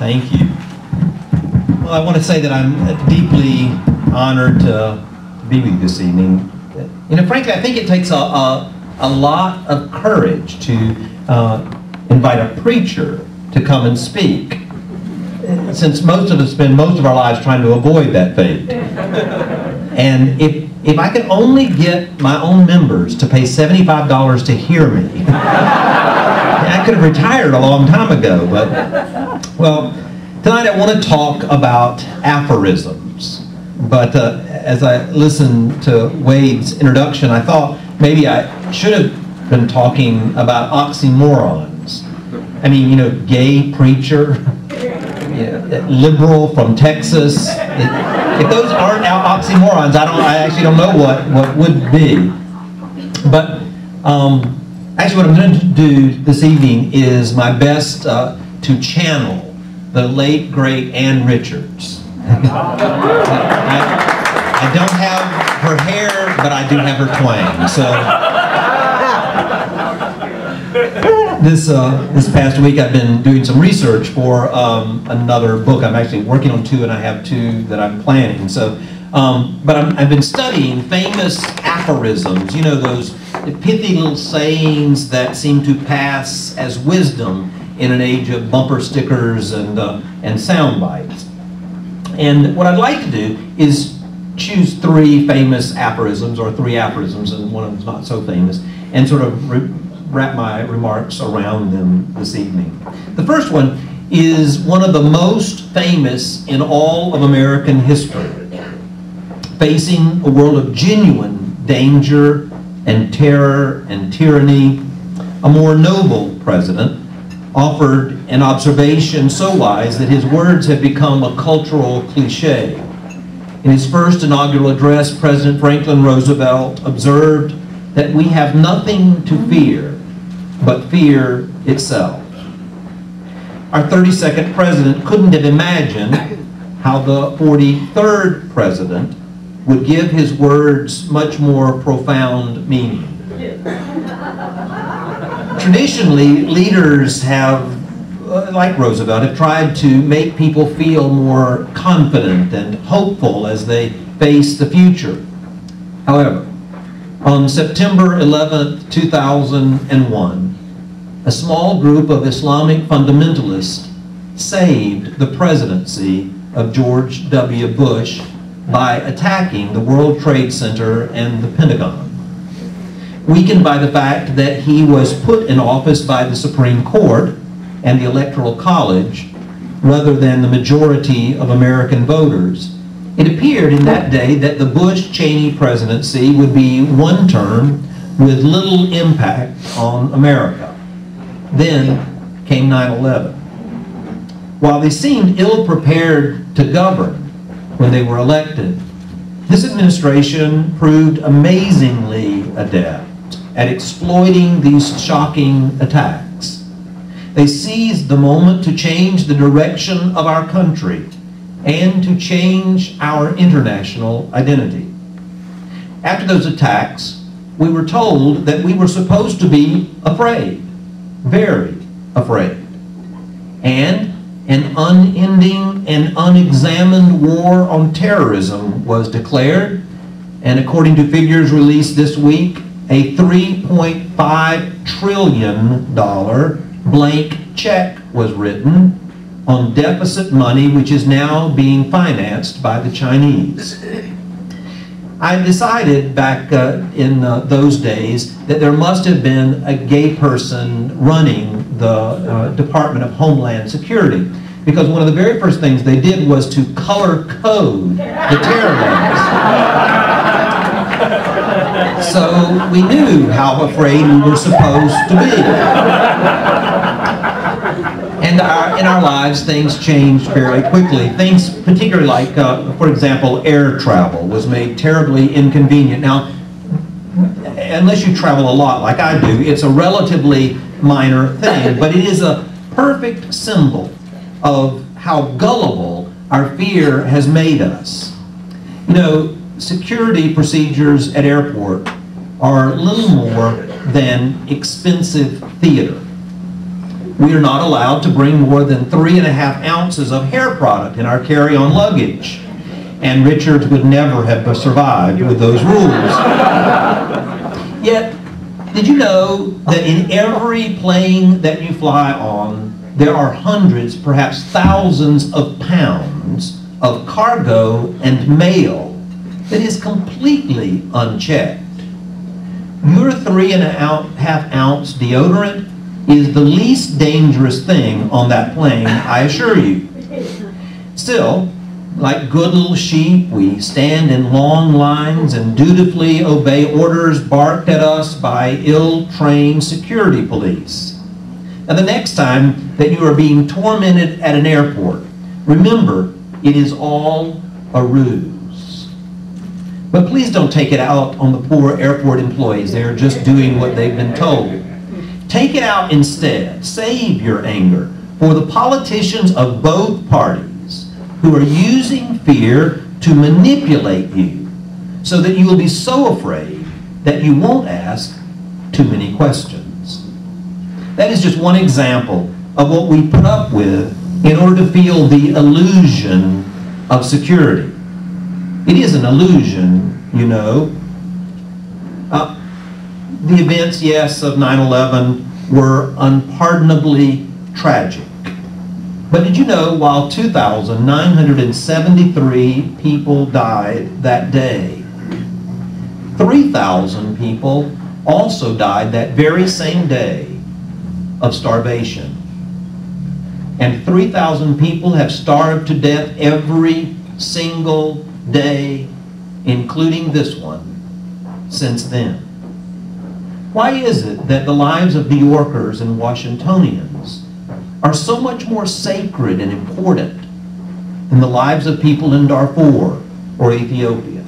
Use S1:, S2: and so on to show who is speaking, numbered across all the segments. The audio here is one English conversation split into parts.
S1: Thank you. Well, I want to say that I'm deeply honored to be with you this evening. You know, frankly, I think it takes a lot of courage to invite a preacher to come and speak, since most of us spend most of our lives trying to avoid that fate. And if I could only get my own members to pay $75 to hear me, I could have retired a long time ago. But, well, tonight I want to talk about aphorisms. But as I listened to Wade's introduction, I thought maybe I should have been talking about oxymorons. I mean, you know, gay preacher, liberal from Texas. If those aren't oxymorons, I actually don't know what would be. But actually what I'm going to do this evening is my best to channel the late, great Ann Richards. I don't have her hair, but I do have her twang. So this past week I've been doing some research for another book. I'm actually working on two, and I have two that I'm planning. So, but I've been studying famous aphorisms. You know, those pithy little sayings that seem to pass as wisdom in an age of bumper stickers and sound bites. And what I'd like to do is choose three famous aphorisms, or three aphorisms, and one of them's not so famous, and sort of wrap my remarks around them this evening. The first one is one of the most famous in all of American history. Facing a world of genuine danger and terror and tyranny, a more noble president offered an observation so wise that his words have become a cultural cliche. In his first inaugural address, President Franklin Roosevelt observed that we have nothing to fear but fear itself. Our 32nd president couldn't have imagined how the 43rd president would give his words much more profound meaning. Traditionally, leaders have, like Roosevelt, have tried to make people feel more confident and hopeful as they face the future. However, on September 11th, 2001, a small group of Islamic fundamentalists saved the presidency of George W. Bush by attacking the World Trade Center and the Pentagon, weakened by the fact that he was put in office by the Supreme Court and the Electoral College rather than the majority of American voters. It appeared in that day that the Bush-Cheney presidency would be one term with little impact on America. Then came 9/11. While they seemed ill-prepared to govern when they were elected, this administration proved amazingly adept at exploiting these shocking attacks. They seized the moment to change the direction of our country and to change our international identity. After those attacks, we were told that we were supposed to be afraid, very afraid. And an unending and unexamined war on terrorism was declared, and according to figures released this week, a $3.5 trillion blank check was written on deficit money which is now being financed by the Chinese. I decided back in those days that there must have been a gay person running the Department of Homeland Security, because one of the very first things they did was to color code the terror laws. So we knew how afraid we were supposed to be. And in our lives, things changed fairly quickly. Things particularly like, for example, air travel was made terribly inconvenient. Now, unless you travel a lot like I do, it's a relatively minor thing, but it is a perfect symbol of how gullible our fear has made us. You know, security procedures at airport are little more than expensive theater. We are not allowed to bring more than 3.5 ounces of hair product in our carry-on luggage. And Richard would never have survived with those rules. Yet, did you know that in every plane that you fly on, there are hundreds, perhaps thousands of pounds of cargo and mail that is completely unchecked? Your 3.5 ounce deodorant is the least dangerous thing on that plane, I assure you. Still, like good little sheep, we stand in long lines and dutifully obey orders barked at us by ill-trained security police. Now, the next time that you are being tormented at an airport, remember, it is all a ruse. But please don't take it out on the poor airport employees. They are just doing what they've been told. Take it out instead. Save your anger for the politicians of both parties who are using fear to manipulate you so that you will be so afraid that you won't ask too many questions. That is just one example of what we put up with in order to feel the illusion of security. It is an illusion, you know. The events, yes, of 9/11 were unpardonably tragic. But did you know while 2,973 people died that day, 3,000 people also died that very same day of starvation. And 3,000 people have starved to death every single day, including this one, since then. Why is it that the lives of New Yorkers and Washingtonians are so much more sacred and important than the lives of people in Darfur or Ethiopia?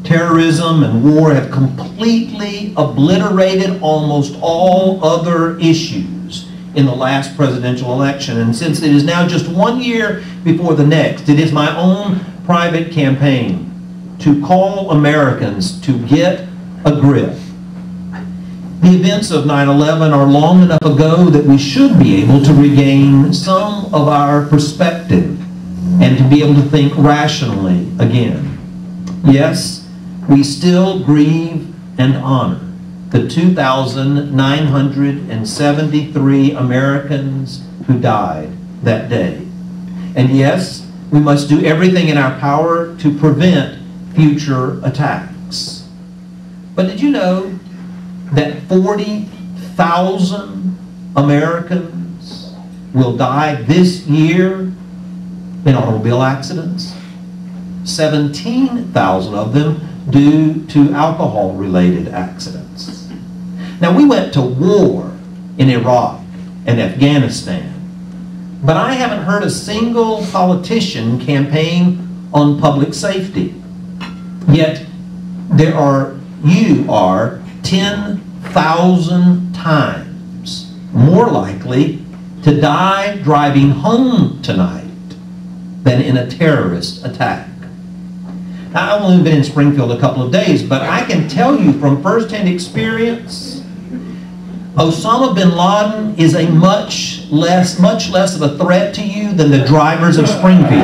S1: Terrorism and war have completely obliterated almost all other issues in the last presidential election. And since it is now just 1 year before the next, it is my own private campaign to call Americans to get a grip. The events of 9/11 are long enough ago that we should be able to regain some of our perspective and to be able to think rationally again. Yes, we still grieve and honor the 2,973 Americans who died that day. And yes, we must do everything in our power to prevent future attacks. But did you know that 40,000 Americans will die this year in automobile accidents? 17,000 of them due to alcohol-related accidents. Now, we went to war in Iraq and Afghanistan, but I haven't heard a single politician campaign on public safety. Yet, you are 10,000 times more likely to die driving home tonight than in a terrorist attack. Now, I've only been in Springfield a couple of days, but I can tell you from first-hand experience, Osama bin Laden is a much less of a threat to you than the drivers of Springfield.